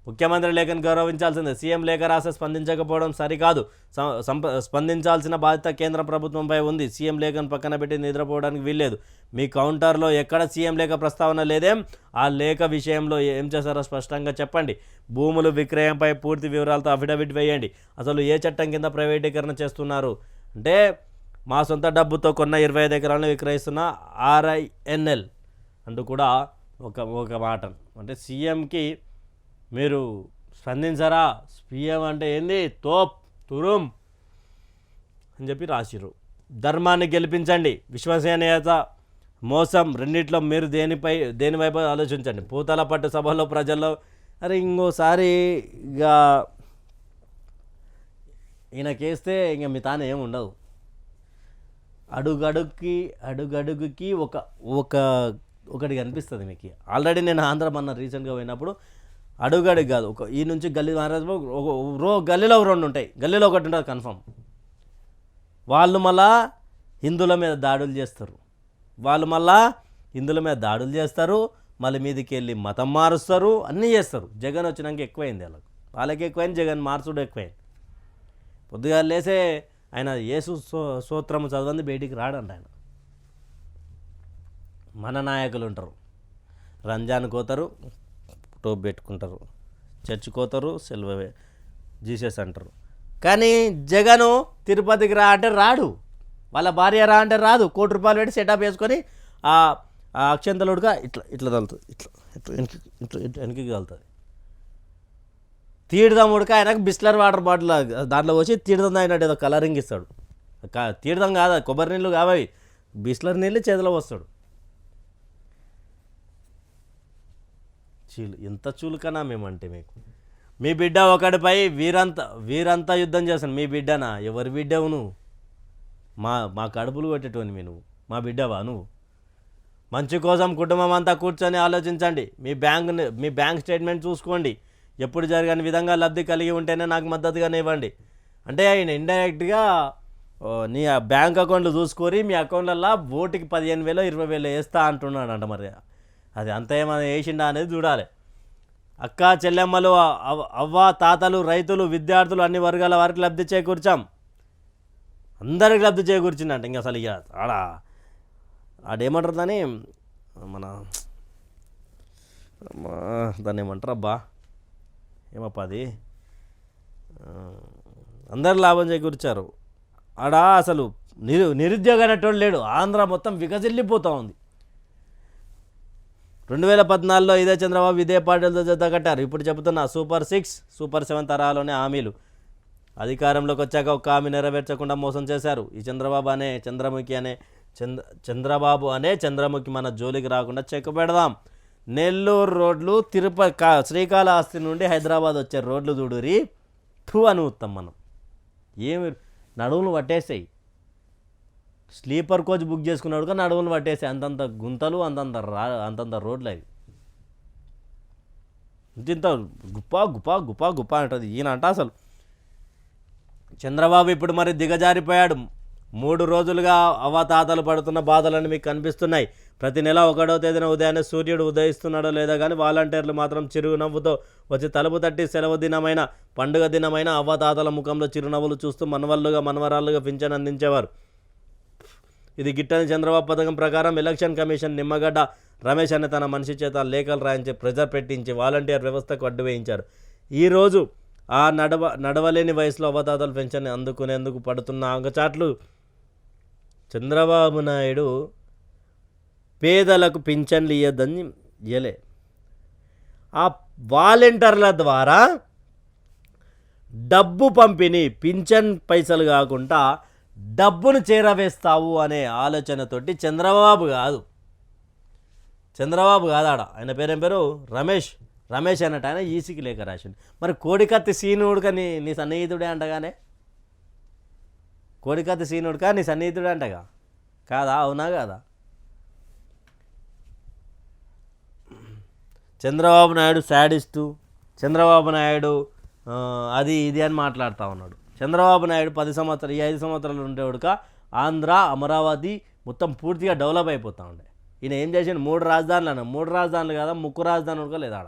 ముఖ్యమంత్రి లేఖను గౌరవించాల్సిందే. సీఎం లేఖ రాస్తే స్పందించకపోవడం సరికాదు. స్పందించాల్సిన బాధ్యత కేంద్ర ప్రభుత్వంపై ఉంది. సీఎం లేఖను పక్కన పెట్టి నిద్రపోవడానికి వీల్లేదు. మీ కౌంటర్లో ఎక్కడ సీఎం లేఖ ప్రస్తావన లేదేం? ఆ లేఖ విషయంలో ఏం చేశారో స్పష్టంగా చెప్పండి. భూములు విక్రయంపై పూర్తి వివరాలతో అఫిడవిట్ వేయండి. అసలు ఏ చట్టం కింద ప్రైవేటీకరణ చేస్తున్నారు అంటే, మా సొంత డబ్బుతో కొన్న 25 ఎకరాలను విక్రయిస్తున్న ఆర్ఐఎన్ఎల్ అంటూ కూడా ఒక మాట. అంటే సీఎంకి మీరు స్పందించరా? సీఎం అంటే ఏంది? తోప్ తురుం అని చెప్పి రాసిరు. ధర్మాన్ని గెలిపించండి. విశ్వసనీయత మోసం రెండిట్లో మీరు దేనివైపు ఆలోచించండి. పూతల పట్టు సభలో ప్రజల్లో అరే ఇంకోసారి ఇక ఈయనకేస్తే ఇంక మీ తాను ఏమి ఉండదు. అడుగడుగుకి ఒకటి కనిపిస్తుంది మీకు. ఆల్రెడీ నేను ఆంధ్ర మొన్న రీసెంట్గా పోయినప్పుడు అడుగడుగు కాదు, ఈ నుంచి గల్లీ గల్లీలో 2 ఉంటాయి, గల్లీలో ఒకటి ఉంటుంది కన్ఫర్మ్. వాళ్ళు మళ్ళా హిందువుల మీద దాడులు చేస్తారు, మళ్ళీ మీదకి వెళ్ళి మతం మారుస్తారు, అన్నీ చేస్తారు. జగన్ వచ్చినాక ఎక్కువైంది వాళ్ళకి ఎక్కువైంది, జగన్ మార్చుడు ఎక్కువైంది. పొద్దుగా లేసే ఆయన యేసు సూత్రము చదవంది బయటికి రాడంట ఆయన. మన నాయకులు ఉంటారు, రంజాన్కి పోతారు, టోప్ పెట్టుకుంటారు, చర్చికి పోతారు, సెలవు జీసస్ అంటారు. కానీ జగను తిరుపతికి రా అంటే రాడు, వాళ్ళ భార్య రా అంటే రాదు. ₹1 కోటి పెట్టి సెటప్ వేసుకొని ఆ అక్షంతలుడుగా ఇట్లా తగులుతుంది, ఇట్లా వెనక్కి తగులుతుంది. తీర్థం ఉడక ఆయనకు బిస్లర్ వాటర్ బాటిల్ దాంట్లో వచ్చి తీర్థం తాగినట్టు ఏదో కలరింగ్ ఇస్తాడు. తీర్థం కాదు, కొబ్బరి నీళ్ళు కావాలి, బిస్లర్ నీళ్ళు చేతిలో వస్తాడు. ఎంత చులకనా మేమంటే మీకు. మీ బిడ్డ ఒకటిపై వీరంతా యుద్ధం చేస్తాను. మీ బిడ్డనా? ఎవరి బిడ్డవు నువ్వు? మా కడుపులు కొట్టేటోని నువ్వు మా బిడ్డవా నువ్వు? మంచి కోసం కుటుంబం అంతా కూర్చొని ఆలోచించండి. మీ బ్యాంక్ స్టేట్మెంట్ చూసుకోండి. ఎప్పుడు జరగని విధంగా లబ్ధి కలిగి ఉంటేనే నాకు మద్దతుగానే ఇవ్వండి అంటే ఆయన ఇండైరెక్ట్గా నీ బ్యాంక్ అకౌంట్లు చూసుకొని మీ అకౌంట్లలో ఓటుకి 15,000 20,000 వేస్తా అంటున్నాడంట. మరి అది అంత ఏమైనా వేసిండా అనేది చూడాలి. అక్క చెల్లెమ్మలు, అవ్వ తాతలు, రైతులు, విద్యార్థులు, అన్ని వర్గాల వారికి లబ్ధి చేకూర్చాం. అందరికి లబ్ధి చేకూర్చిందంట. ఇంకా అసలు ఇక ఆడేమంటారు దాన్ని, దాన్ని ఏమంటారు అబ్బా, ఏమప్ప అది, అందరు లాభం చేకూర్చారు. అసలు నిరుద్యోగం అనేటోడు లేడు. ఆంధ్ర మొత్తం వికసిల్లిపోతూ ఉంది. 2014లో ఇదే చంద్రబాబు ఇదే పార్టీలతో జత కట్టారు. ఇప్పుడు చెబుతున్న సూపర్ 6, సూపర్ 7 తరాలోనే హామీలు. అధికారంలోకి వచ్చాక ఒక్క హామీ నెరవేర్చకుండా మోసం చేశారు. ఈ చంద్రబాబు అనే చంద్రముఖి మన జోలికి రాకుండా చెక్ పెడదాం. నెల్లూరు రోడ్లు, శ్రీకాళహస్తి నుండి హైదరాబాద్ వచ్చే రోడ్లు చూడురి అని ఉత్తం. మనం ఏమి నడువులు పట్టేసాయి. స్లీపర్ కోచ్ బుక్ చేసుకున్నాడుగా నడువులు పట్టేసాయి. అంతంత గుంతలు, అంతంత రోడ్లు అవి. ఇంత గుప్ప అంటుంది ఈయనంట. అసలు చంద్రబాబు ఇప్పుడు మరి దిగజారిపోయాడు. 3 రోజులుగా అవ్వతాతలు పడుతున్న బాధలన్నీ మీకు కనిపిస్తున్నాయి. ప్రతి నెల 1వ తేదీన ఉదయాన్నే సూర్యుడు ఉదయిస్తున్నాడో లేదా కానీ వాలంటీర్లు మాత్రం చిరునవ్వుతో వచ్చి తలుపు తట్టి సెలవు దినమైన, పండుగ దినమైన అవ్వతాతల ముఖంలో చిరునవ్వులు చూస్తూ మనవరాళ్ళుగా పింఛన్ అందించేవారు. ఇది గిట్టని చంద్రబాబు పథకం ప్రకారం ఎలక్షన్ కమిషన్ నిమ్మగడ్డ రమేష్ అనే తన మనిషి చేత లేఖలు రాయించి ప్రెజర్ పెట్టించి వాలంటీర్ వ్యవస్థకు అడ్డు వేయించారు. ఈరోజు నడవలేని వయసులో అవ్వతాతలు పెన్షన్ అందుకునేందుకు పడుతున్న ఆంగచాట్లు. చంద్రబాబు నాయుడు పేదలకు పింఛన్లు ఇవ్వద్దని ఇయ్యలే. ఆ వాలంటీర్ల ద్వారా డబ్బు పంపిణీ, పింఛన్ పైసలు కాకుండా డబ్బును చేరవేస్తావు అనే ఆలోచనతోటి చంద్రబాబు కాదాడ ఆయన పేరు రమేష్ అన్నట్టు ఆయన ఈసీకి లేఖ రాసిండు. మరి కోడికత్తి సీనుడుక నీ సన్నిహితుడే అంటగానే, కోడికత్తి సీనుడుక నీ సన్నిహితుడే అంటగా, కాదా? అవునా కాదా? చంద్రబాబు నాయుడు శాడిస్టు, చంద్రబాబు నాయుడు అది ఇది అని మాట్లాడుతూ ఉన్నాడు. చంద్రబాబు నాయుడు 5 సంవత్సరాలు ఉండేవాడుక ఆంధ్ర, అమరావతి మొత్తం పూర్తిగా డెవలప్ అయిపోతూ ఉండే. ఈయన ఏం చేసిండు? 3 రాజధానులు కాదా, 3 రాజధానులు కాదా, 3 రాజధానులు లేదా